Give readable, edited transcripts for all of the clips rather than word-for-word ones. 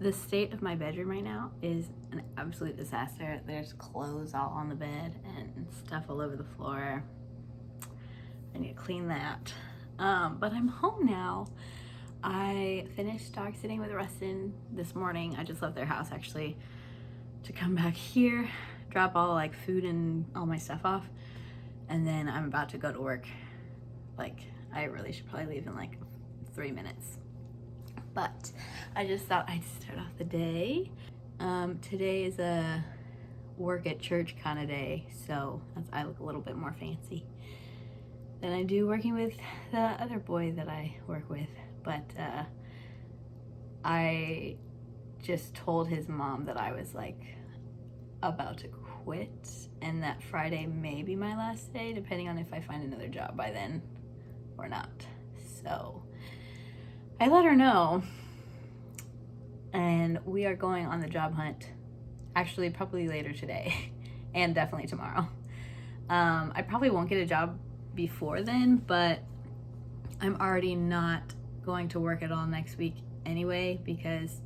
The state of my bedroom right now is an absolute disaster. There's clothes all on the bed and stuff all over the floor. I need to clean that. But I'm home now. I finished dog sitting with Rustin this morning. I just left their house actually to come back here, drop all like food and all my stuff off, and then I'm about to go to work. Like, I really should probably leave in like 3 minutes. But I just thought I'd start off the day. Today is a work at church kind of day, so I look a little bit more fancy than I do working with the other boy that I work with. But I just told his mom that I was like about to quit and that Friday may be my last day, depending on if I find another job by then or not. So I let her know, and we are going on the job hunt, actually probably later today and definitely tomorrow. I probably won't get a job before then, but I'm already not going to work at all next week anyway, because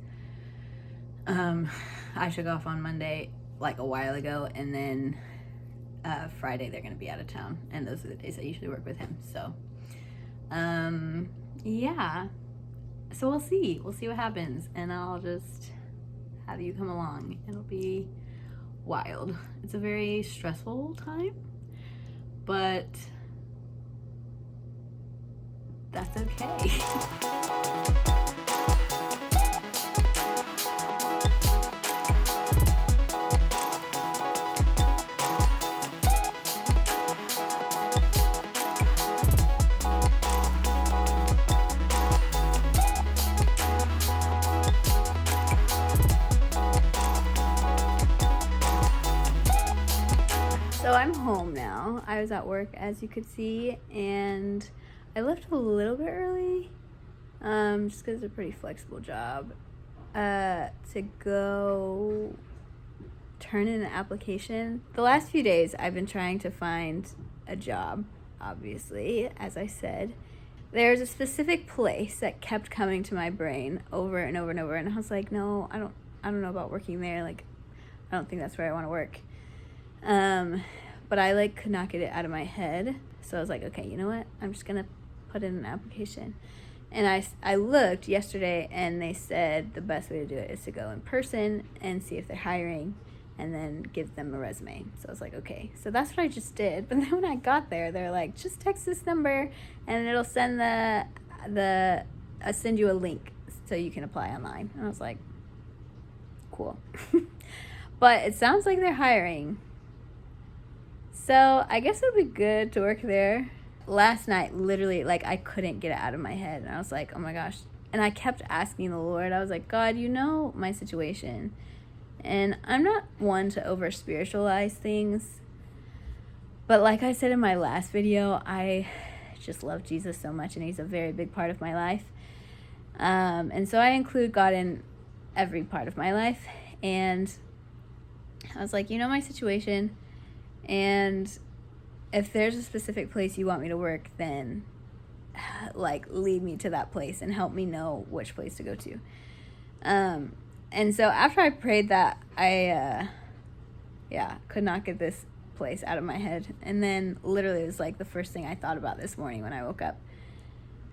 I took off on Monday like a while ago, and then Friday they're going to be out of town, and those are the days I usually work with him. So yeah, so we'll see what happens, and I'll just have you come along. It'll be wild. It's a very stressful time, but that's okay. So I'm home now. I was at work, as you could see, and I left a little bit early, just because it's a pretty flexible job, to go turn in an application. The last few days I've been trying to find a job, obviously, as I said. There's a specific place that kept coming to my brain over and over and over, and I was like, no, I don't know about working there. Like, I don't think that's where I want to work. But I like could not get it out of my head. So I was like, okay, you know what? I'm just gonna put in an application. And I looked yesterday, and they said the best way to do it is to go in person and see if they're hiring, and then give them a resume. So I was like, okay. So that's what I just did. But then when I got there, they're like, just text this number, and it'll send send you a link so you can apply online. And I was like, cool. But it sounds like they're hiring. So I guess it would be good to work there. Last night, literally, like, I couldn't get it out of my head. And I was like, oh my gosh. And I kept asking the Lord. I was like, God, you know my situation. And I'm not one to over spiritualize things. But like I said in my last video, I just love Jesus so much, and he's a very big part of my life. And so I include God in every part of my life. And I was like, you know my situation. And if there's a specific place you want me to work, then like lead me to that place and help me know which place to go to. And so after I prayed that, I could not get this place out of my head. And then literally it was like the first thing I thought about this morning when I woke up.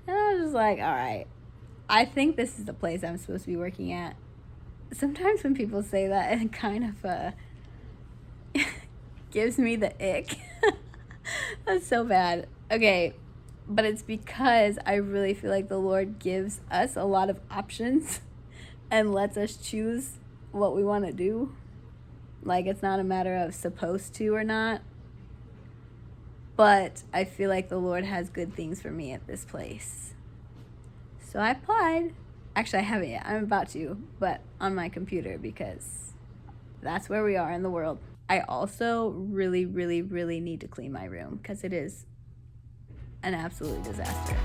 And I was just like, all right, I think this is the place I'm supposed to be working at. Sometimes when people say that, it kind of gives me the ick. That's so bad. Okay, but it's because I really feel like the Lord gives us a lot of options and lets us choose what we want to do. Like, it's not a matter of supposed to or not. But I feel like the Lord has good things for me at this place. So I applied. Actually, I haven't yet. I'm about to, but on my computer, because that's where we are in the world. I also really, really, really need to clean my room, because it is an absolute disaster.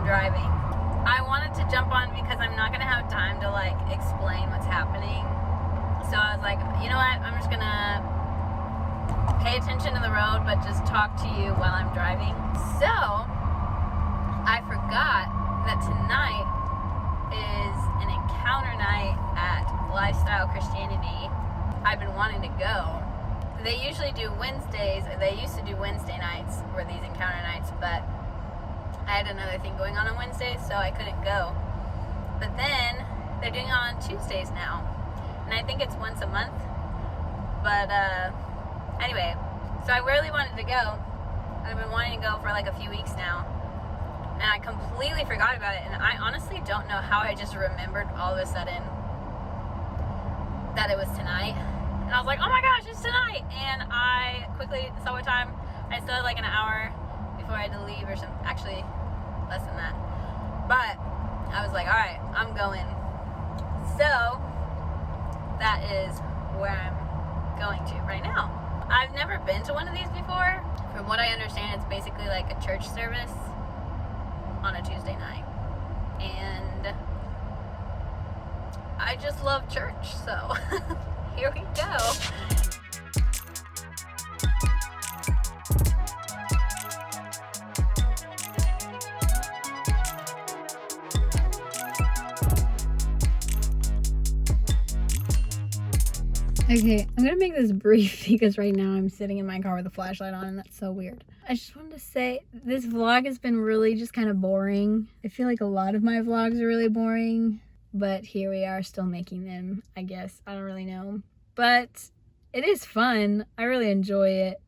I'm driving. I wanted to jump on because I'm not gonna have time to like explain what's happening. So I was like, you know what? I'm just gonna pay attention to the road, but just talk to you while I'm driving. So I forgot that tonight is an encounter night at Lifestyle Christianity. I've been wanting to go. They usually do Wednesdays. They used to do Wednesday nights, were these encounter nights, but I had another thing going on Wednesdays, so I couldn't go. But then they're doing it on Tuesdays now, and I think it's once a month. But anyway, so I really wanted to go. I've been wanting to go for like a few weeks now, and I completely forgot about it. And I honestly don't know how I just remembered all of a sudden that it was tonight. And I was like, oh my gosh, it's tonight. And I quickly saw what time. I still had like an hour before I had to leave or something. Actually, less than that. But I was like, all right, I'm going. So that is where I'm going to right now. I've never been to one of these before. From what I understand, it's basically like a church service on a Tuesday night. And I just love church, so here we go. Okay, I'm gonna make this brief because right now I'm sitting in my car with a flashlight on and that's so weird. I just wanted to say this vlog has been really just kind of boring. I feel like a lot of my vlogs are really boring, but here we are still making them, I guess. I don't really know. But it is fun. I really enjoy it.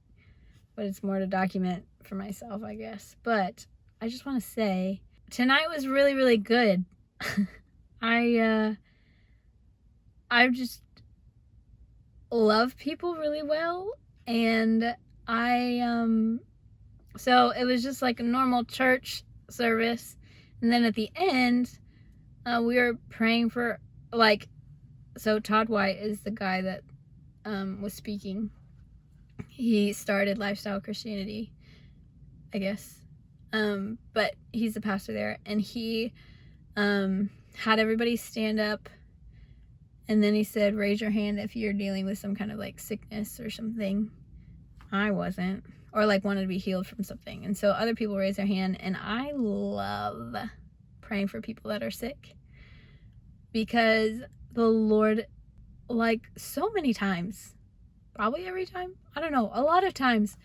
But it's more to document for myself, I guess. But I just want to say tonight was really, really good. I just love people really well, and so it was just like a normal church service, and then at the end we were praying for so Todd White is the guy that was speaking. He started Lifestyle Christianity, I guess, but he's the pastor there, and he had everybody stand up. And then he said, raise your hand if you're dealing with some kind of like sickness or something. I wasn't. Or like wanted to be healed from something. And so other people raised their hand. And I love praying for people that are sick. Because the Lord, like so many times, probably every time, I don't know, a lot of times,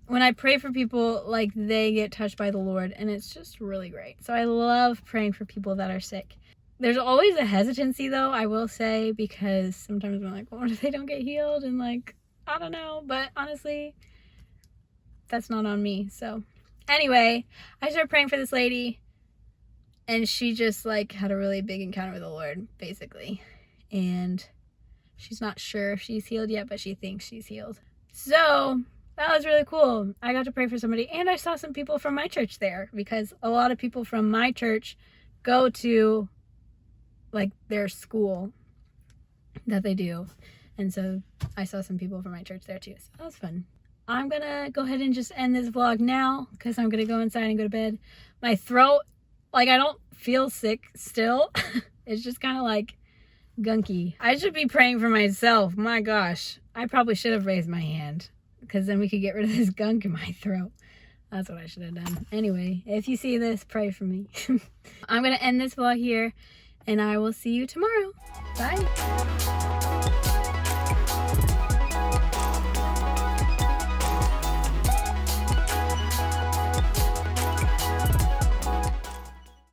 when I pray for people, like they get touched by the Lord. And it's just really great. So I love praying for people that are sick. There's always a hesitancy, though, I will say, because sometimes I'm like, well, what if they don't get healed? And, like, I don't know. But honestly, that's not on me. So, anyway, I started praying for this lady, and she just, like, had a really big encounter with the Lord, basically. And she's not sure if she's healed yet, but she thinks she's healed. So, that was really cool. I got to pray for somebody, and I saw some people from my church there, because a lot of people from my church go to like their school that they do, and so I saw some people from my church there too, so that was fun. I'm gonna go ahead and just end this vlog now because I'm gonna go inside and go to bed. My throat, like, I don't feel sick still. It's just kind of like gunky. I should be praying for myself. My gosh, I probably should have raised my hand because then we could get rid of this gunk in my throat. That's what I should have done. Anyway, if you see this, pray for me. I'm gonna end this vlog here, and I will see you tomorrow. Bye.